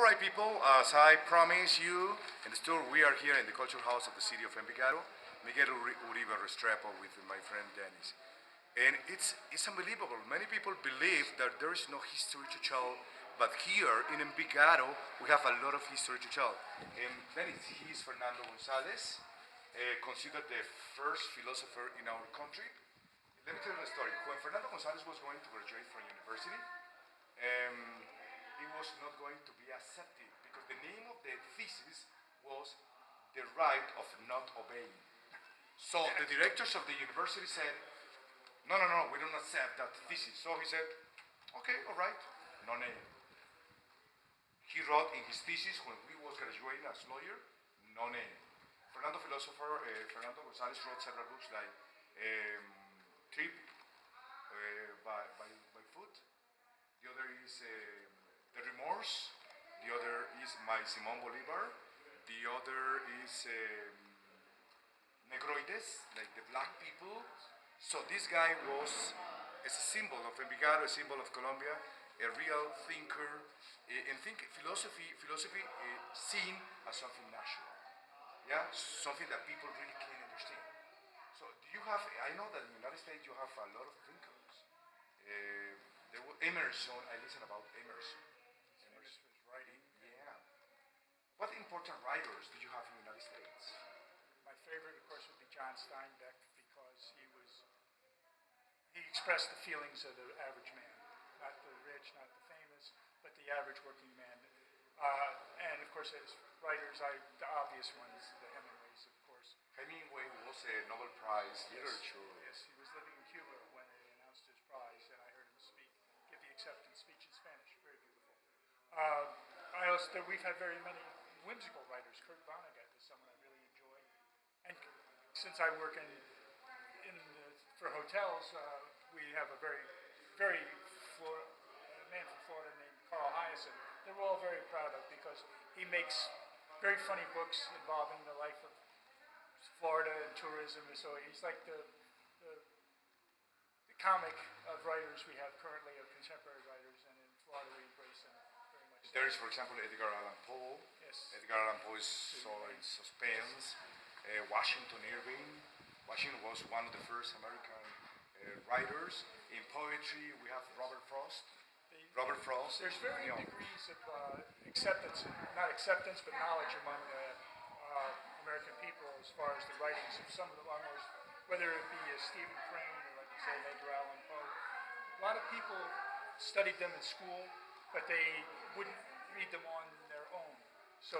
Alright people, as I promised you in the store, we are here in the culture house of the city of Envigado, Miguel Uribe Restrepo with my friend Denis. And it's unbelievable. Many people believe that there is no history to tell, but here in Envigado we have a lot of history to tell. And Denis, he is Fernando Gonzalez, considered the first philosopher in our country. Let me tell you a story. When Fernando Gonzalez was going to graduate from university, he was not going to be accepted because the name of the thesis was the right of not obeying. So the directors of the university said, no, we don't accept that thesis. So he said, okay, all right, no name. He wrote in his thesis when he was graduating as lawyer, no name. Fernando Gonzalez wrote several books like Trip by Foot. The other is The Remorse. The other is My Simón Bolívar. The other is Negroides, like the black people. So this guy was a symbol of Envigado, a symbol of Colombia, a real thinker, and think philosophy seen as something natural, yeah, something that people really can understand. So do you have? I know that in the United States you have a lot of thinkers. Emerson, I listen about Emerson. Emerson's writing. Yeah. What important writers do you have in the United States? My favorite, of course, would be John Steinbeck because he expressed the feelings of the average man, not the rich, not the famous, but the average working man. And of course, as writers, the obvious ones, the Hemingways, of course. Hemingway was a Nobel Prize literature. Yes, he was living in Cuba when they announced his prize, and I heard him give the acceptance speech in Spanish. Very beautiful. We've had very many whimsical writers. Kurt Vonnegut is someone I really enjoy. And since I work for hotels, we have a very man from Florida named Carl Hyacin that we're all very proud of because he makes very funny books involving the life of Florida and tourism. So he's like the comic of writers we have currently, of contemporary writers, and in Florida we embrace them very much. There is, for example, Edgar Allan Poe. Yes. Edgar Allan Poe is so in suspense. Washington Irving. Washington was one of the first American writers. In poetry, we have Robert Frost. There's varying degrees of acceptance, not acceptance, but knowledge among American people as far as the writings of some of the most, whether it be Stephen Crane or, like you say, Edgar Allan Poe. A lot of people studied them in school, but they wouldn't read them on their own. So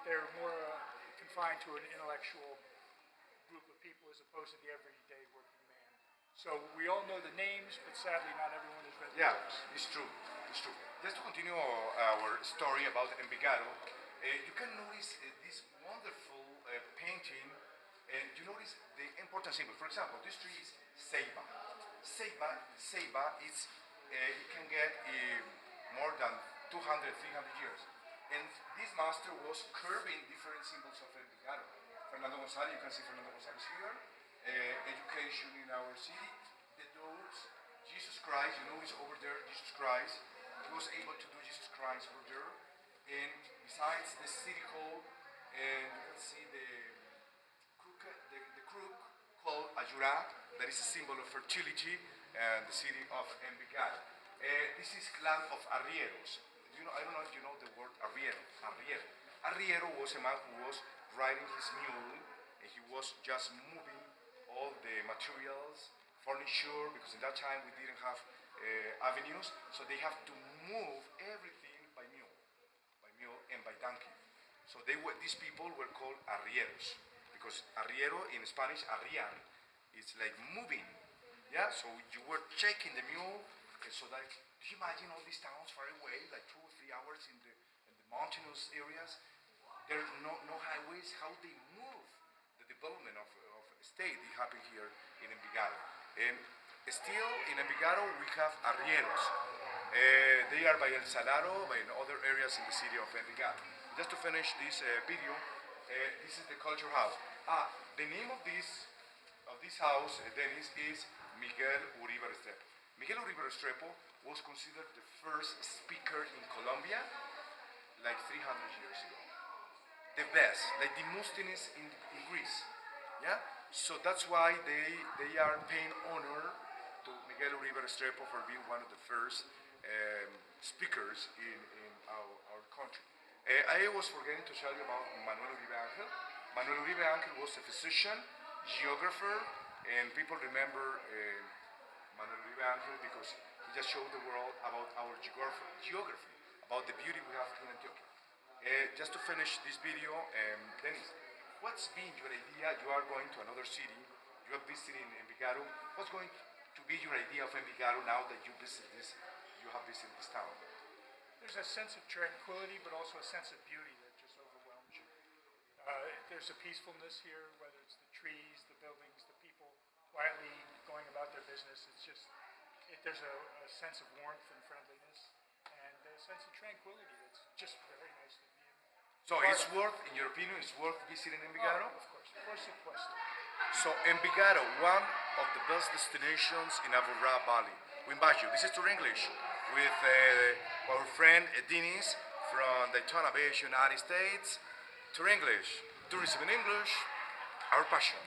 they're more confined to an intellectual group of people as opposed to the everyday working man. So we all know the names, but sadly not everyone has read the books. It's true. Just to continue our story about Envigado, you can notice this wonderful painting, and you notice the important symbol. For example, this tree is ceiba. Ceiba is it can get more than 200, 300 years. And this master was curving different symbols of Envigado. Fernando Gonzalez, you can see Fernando Gonzalez here. Education in our city. The doors, Jesus Christ, you know he's over there, Jesus Christ. He was able to do Jesus Christ over there. And besides the city hall, you can see the crook called Ayurat, that is a symbol of fertility, and the city of Envigado. This is land of arrieros. I don't know if you know the word arriero. Arriero was a man who was riding his mule, and he was just moving all the materials, furniture, because in that time we didn't have avenues, so they have to move everything by mule and by donkey. So these people were called arrieros, because arriero in Spanish, arriar, is like moving. Yeah, so you were checking the mule, and so that, do you imagine all these towns far away, like 2 or 3 hours in the mountainous areas? There are no highways. How they move the development of a state? It happened here in Envigado. And still in Envigado we have arrieros. They are by El Salado, by other areas in the city of Envigado. Just to finish this video, this is the culture house. The name of this house, Denis, is Miguel Uribe Restrepo. Miguel Uribe Restrepo was considered the first speaker in Colombia like 300 years ago. The best, like the Muslims in Greece. Yeah? So that's why they are paying honor to Miguel Uribe Restrepo for being one of the first speakers in our country. I was forgetting to tell you about Manuel Uribe Angel. Manuel Uribe Angel was a physician, geographer, and people remember Manuel Uribe Angel because he just showed the world about our geography, about the beauty we have in Antioquia. Just to finish this video, Denis, what's been your idea? You are going to another city, you are visiting Envigado. What's going to be your idea of Envigado now that you have visited this town? There's a sense of tranquility, but also a sense of beauty that just overwhelms you. There's a peacefulness here, whether it's the trees, the buildings, the people quietly going about their business. It's just, there's a sense of warmth and friendliness, and a sense of tranquility that's just very nice to be in. So it's worth, in your opinion, it's worth visiting Envigado? Of course, it was. So Envigado, one of the best destinations in Aburrá Valley. We invite you. This is Tour English with our friend Denis from Daytona Beach, United States. Tour English, tourism in English, our passion.